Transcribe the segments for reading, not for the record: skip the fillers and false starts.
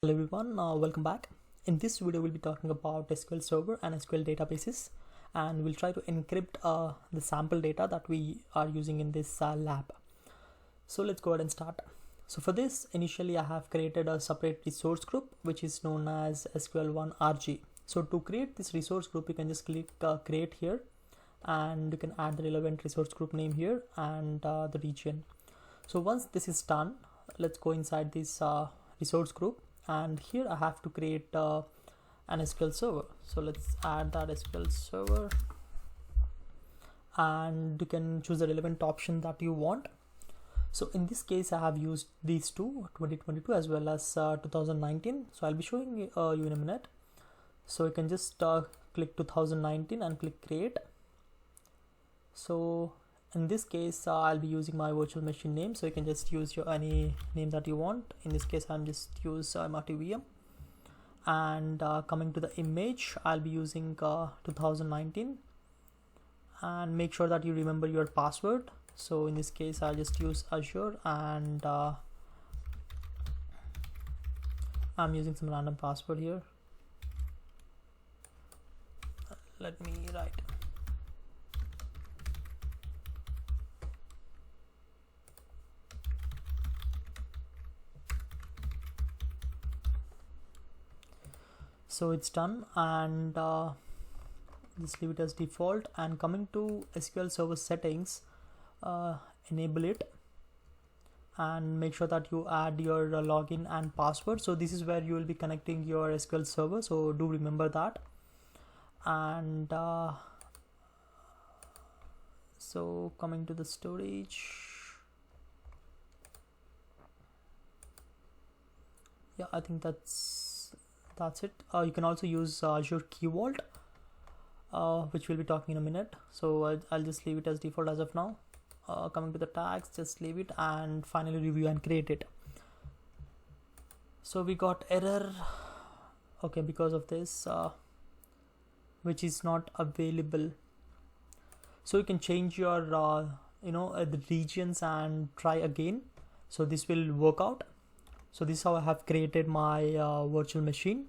Hello everyone, welcome back. In this video we'll be talking about SQL Server and SQL databases, and we'll try to encrypt the sample data that we are using in this lab. So let's go ahead and start. So for this, initially I have created a separate resource group which is known as SQL1RG. So to create this resource group, you can just click create here, and you can add the relevant resource group name here and the region. So once this is done, let's go inside this resource group. And here I have to create an SQL server. So let's add that SQL server, and you can choose the relevant option that you want. So in this case, I have used these two, 2022 as well as 2019. So I'll be showing you in a minute. So you can just click 2019 and click create. So in this case, I'll be using my virtual machine name, so you can just use your any name that you want. In this case, I'm just use VM. And coming to the image, I'll be using 2019, and make sure that you remember your password. So in this case, I'll just use Azure, and I'm using some random password here. Let me write. So it's done, and just leave it as default. And coming to SQL Server settings, enable it and make sure that you add your login and password. So this is where you will be connecting your SQL Server, so do remember that. And so coming to the storage, yeah, I think that's it. You can also use Azure Key Vault, which we'll be talking in a minute. So I'll just leave it as default as of now. Coming to the tags, just leave it, and finally review and create it. So we got error, okay, because of this, which is not available. So you can change your the regions and try again. So this will work out. So this is how I have created my virtual machine,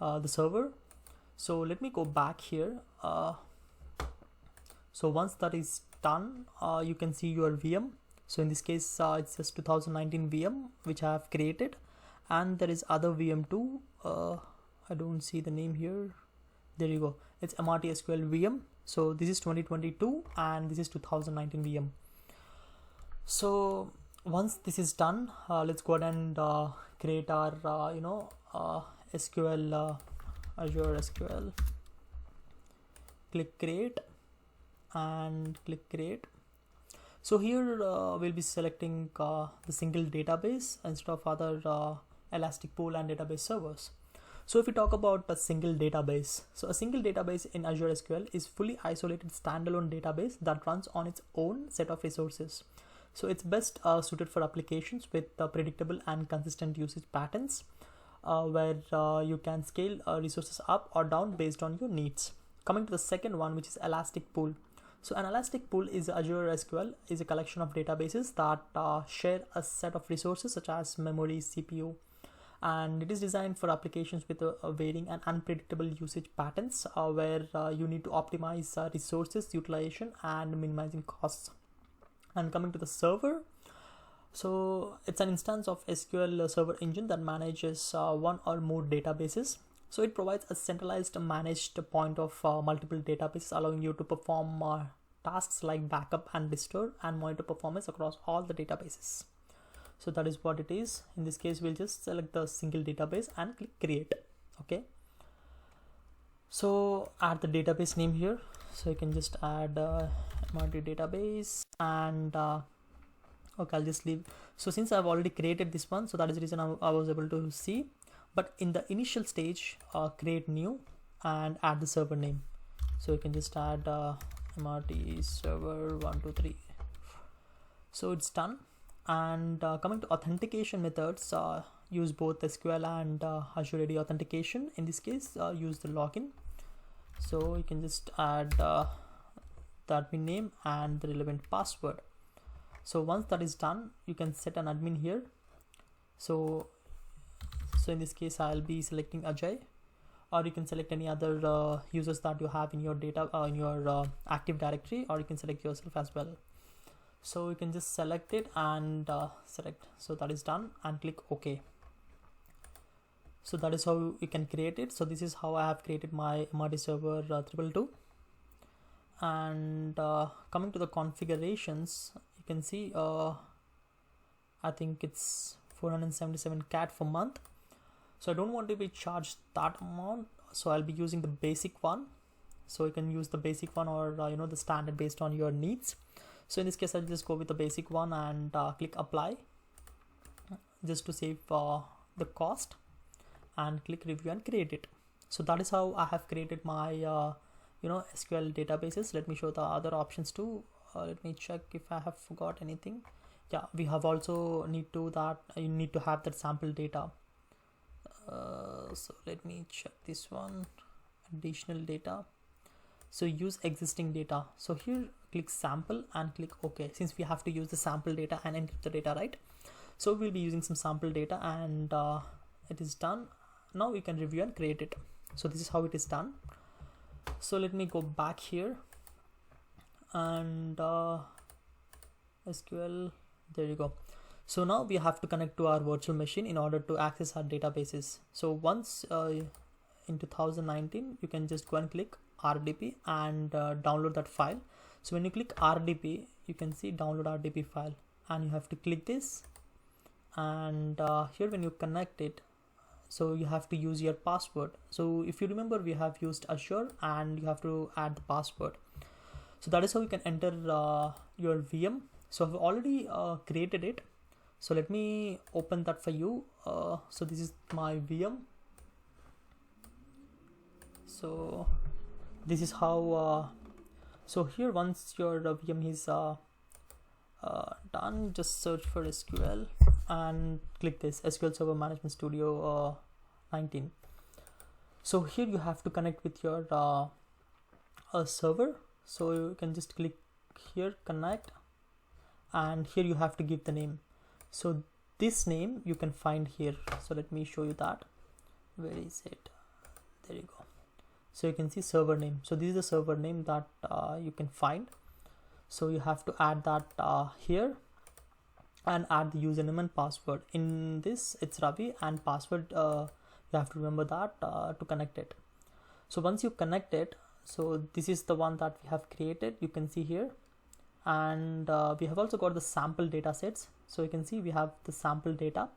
the server. So let me go back here. So once that is done, you can see your VM. So in this case, it's just 2019 VM which I have created, and there is other VM too. I don't see the name here. There you go. It's MRT SQL VM. So this is 2022 and this is 2019 VM. So once this is done, let's go ahead and create our SQL Azure SQL. Click create and click create. So here we'll be selecting the single database instead of other elastic pool and database servers. So if we talk about a single database, so a single database in Azure SQL is fully isolated standalone database that runs on its own set of resources. So it's best suited for applications with predictable and consistent usage patterns, where you can scale resources up or down based on your needs. Coming to the second one, which is elastic pool. So an elastic pool is Azure SQL is a collection of databases that share a set of resources such as memory, CPU, and it is designed for applications with varying and unpredictable usage patterns, where you need to optimize resources utilization and minimizing costs. And coming to the server, so it's an instance of SQL Server Engine that manages one or more databases. So it provides a centralized managed point of multiple databases, allowing you to perform tasks like backup and restore and monitor performance across all the databases. So that is what it is. In this case, we'll just select the single database and click create. Okay. So add the database name here. So you can just add MRT database, and okay, I'll just leave. So since I've already created this one, so that is the reason I was able to see. But in the initial stage, create new and add the server name. So you can just add MRT server 123. So it's done. And coming to authentication methods, use both SQL and Azure AD authentication. In this case, use the login. So you can just add the admin name and the relevant password. So once that is done, you can set an admin here. So So in this case I'll be selecting Ajay, or you can select any other users that you have in your data in your Active Directory, or you can select yourself as well. So you can just select it and select. So that is done, and click OK. So that is how you can create it. So this is how I have created my MRD server 222. And coming to the configurations, you can see I think it's 477 CAD for month. So I don't want to be charged that amount, so I'll be using the basic one. So you can use the basic one, or the standard based on your needs. So in this case I'll just go with the basic one and click apply, just to save the cost, and click review and create it. So that is how I have created my SQL databases. Let me show the other options too. Let me check if I have forgot anything. Yeah, we have also need to have that sample data. So let me check this one, additional data. So use existing data. So here click sample and click OK, since we have to use the sample data and encrypt the data, right? So we'll be using some sample data, and it is done. Now we can review and create it. So this is how it is done. So let me go back here and SQL, there you go. So now we have to connect to our virtual machine in order to access our databases. So once in 2019, you can just go and click RDP and download that file. So when you click RDP, you can see download RDP file, and you have to click this, and here when you connect it, so you have to use your password. So if you remember, we have used Azure, and you have to add the password. So that is how you can enter your VM. So I've already created it. So let me open that for you. So this is my VM. So this is how so here, once your VM is done, just search for SQL and click this SQL Server Management Studio 19. So here you have to connect with your server. So you can just click here, connect, and here you have to give the name. So this name you can find here. So let me show you that. Where is it? There you go. So you can see server name. So this is the server name that you can find. So you have to add that here, and add the username and password. In this it's Ravi, and password you have to remember that to connect it. So once you connect it, so this is the one that we have created, you can see here. And we have also got the sample data sets. So you can see we have the sample data,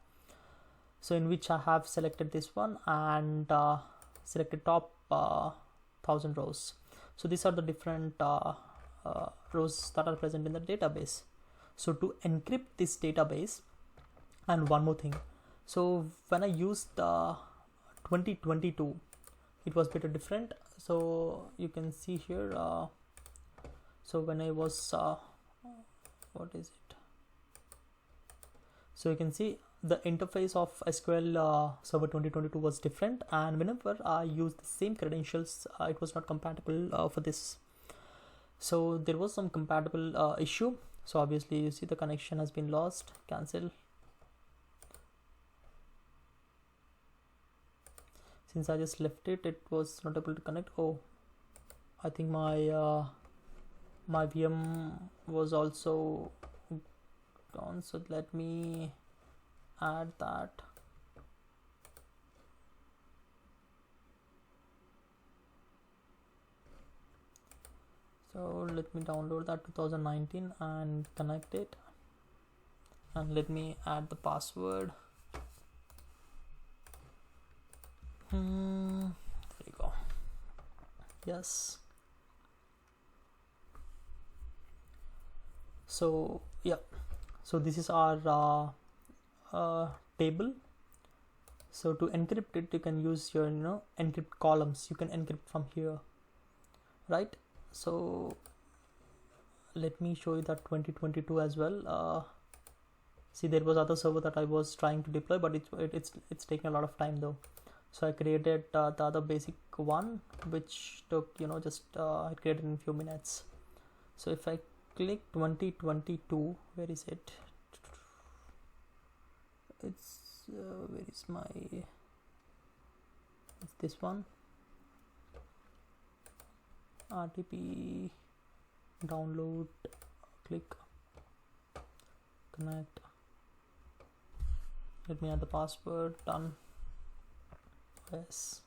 so in which I have selected this one and selected top 1000 rows. So these are the different rows that are present in the database. So to encrypt this database, and one more thing, so when I used the 2022, it was bit different. So you can see here, so when I was what is it, so you can see the interface of SQL Server 2022 was different, and whenever I used the same credentials, it was not compatible for this. So there was some compatible issue. So obviously you see the connection has been lost. Cancel. Since I just left it, it was not able to connect. Oh, I think my my VM was also gone. So let me add that. So let me download that 2019 and connect it, and let me add the password. There you go. Yes. So yeah, so this is our table. So to encrypt it, you can use your encrypt columns. You can encrypt from here, right? So let me show you that 2022 as well. See, there was other server that I was trying to deploy, but it's taking a lot of time though. So I created the other basic one, which took just I created in a few minutes. So if I click 2022, where is it? It's where is my this one, RTP download, click connect, let me add the password, done, yes.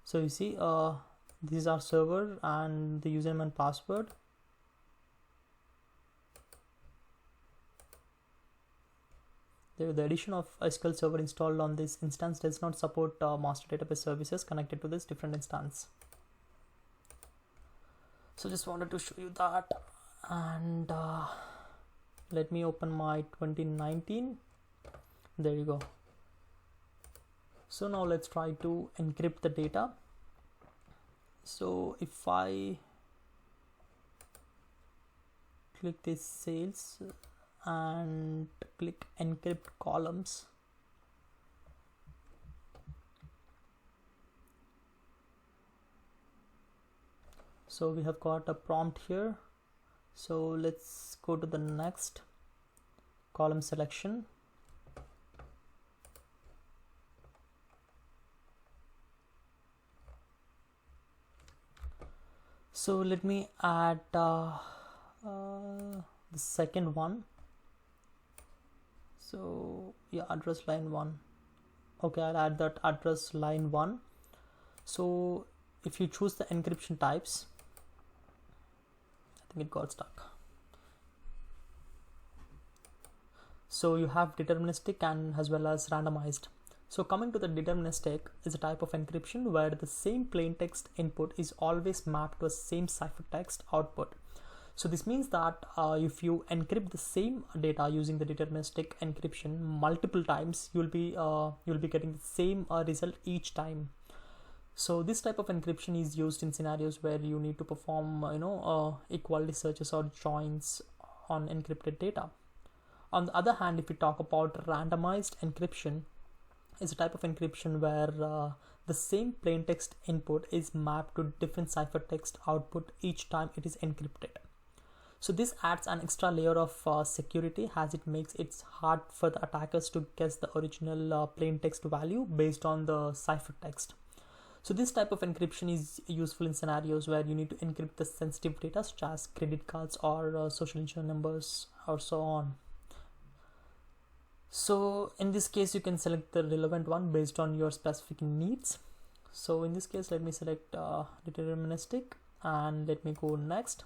So you see, this is our server and the username and password. The addition of SQL Server installed on this instance does not support master database services connected to this different instance. So just wanted to show you that, and let me open my 2019. There you go. So now let's try to encrypt the data. So if I click this sales and click encrypt columns, so we have got a prompt here. So let's go to the next column selection. So let me add the second one. So yeah, address line 1. Okay, I'll add that address line 1. So if you choose the encryption types, I think it got stuck. So you have deterministic and as well as randomized. So coming to the deterministic is a type of encryption where the same plain text input is always mapped to a same ciphertext output. So this means that if you encrypt the same data using the deterministic encryption multiple times, you'll be getting the same result each time. So this type of encryption is used in scenarios where you need to perform equality searches or joins on encrypted data. On the other hand, if we talk about randomized encryption, is a type of encryption where the same plain text input is mapped to different ciphertext output each time it is encrypted. So this adds an extra layer of security, as it makes it hard for the attackers to guess the original plain text value based on the ciphertext. So this type of encryption is useful in scenarios where you need to encrypt the sensitive data such as credit cards or social insurance numbers or so on. So in this case, you can select the relevant one based on your specific needs. So in this case, let me select deterministic and let me go next.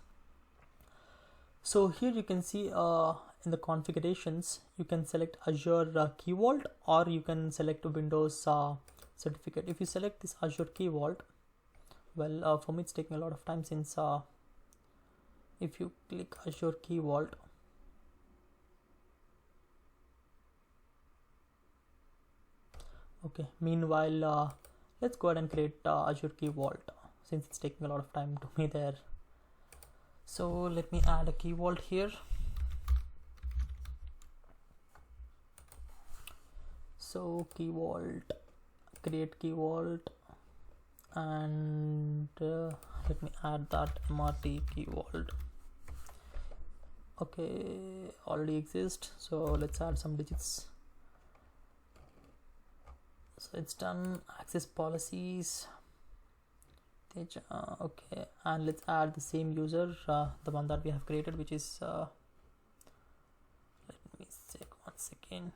So here you can see in the configurations, you can select Azure Key Vault, or you can select Windows certificate. If you select this Azure Key Vault, well, for me it's taking a lot of time, since if you click Azure Key Vault, okay, meanwhile let's go ahead and create Azure Key Vault, since it's taking a lot of time to me there. So let me add a key vault here. So key vault, create key vault, and let me add that MRT key vault. Okay, already exists, so let's add some digits. So it's done. Access policies, okay, and let's add the same user, the one that we have created, which is let me check once again.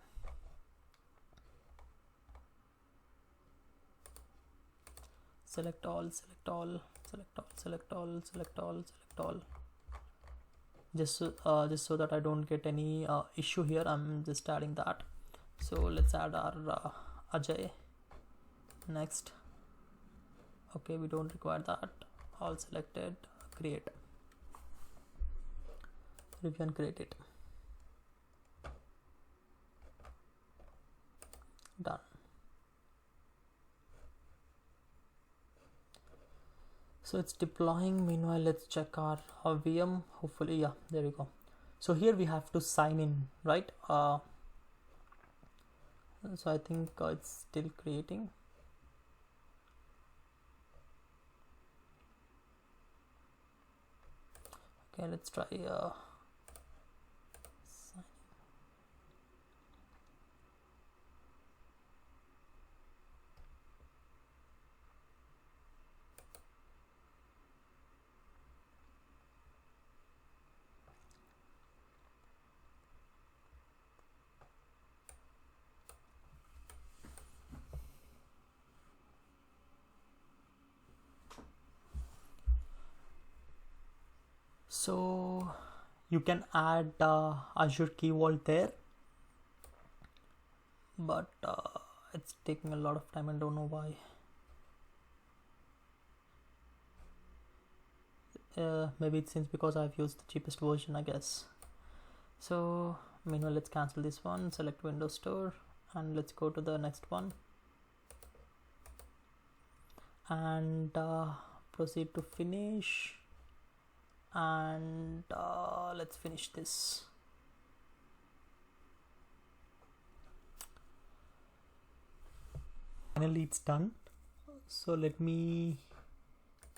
Select all, select all, select all, select all, select all, select all. Just so that I don't get any issue here, I'm just adding that. So let's add our Ajay. Next. Okay, we don't require that. All selected. Create. Review and create it. Done. So it's deploying. Meanwhile, let's check our VM. Hopefully, yeah, there we go. So here we have to sign in, right? So I think it's still creating. Okay, let's try So you can add Azure Key Vault there, but it's taking a lot of time. I don't know why. Maybe it's since because I've used the cheapest version, I guess. So meanwhile, let's cancel this one, select Windows Store, and let's go to the next one and proceed to finish, and let's finish this. Finally, it's done. So let me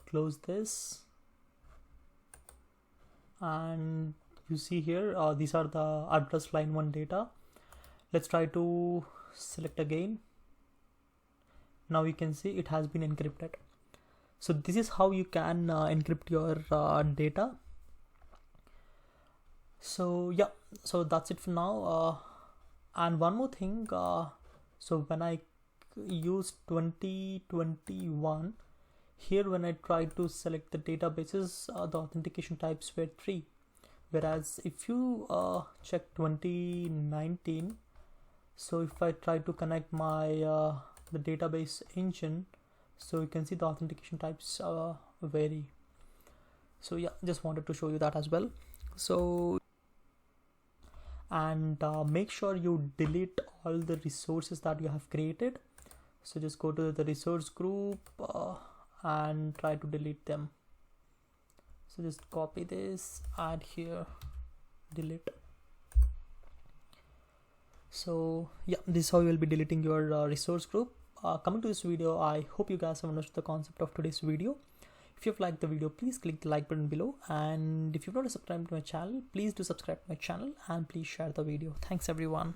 close this, and you see here these are the address line 1 data. Let's try to select again. Now you can see it has been encrypted. So this is how you can encrypt your data. So yeah, so that's it for now. And one more thing, so when I use 2021 here, when I try to select the databases, the authentication types were 3, whereas if you check 2019, so if I try to connect my the database engine, so you can see the authentication types vary. So yeah, just wanted to show you that as well. So and make sure you delete all the resources that you have created. So just go to the resource group and try to delete them. So just copy this, add here, delete. So yeah, this is how you will be deleting your resource group. Coming to this video, I hope you guys have understood the concept of today's video. If you've liked the video, please click the like button below, and if you've not subscribed to my channel, please do subscribe to my channel and please share the video. Thanks everyone.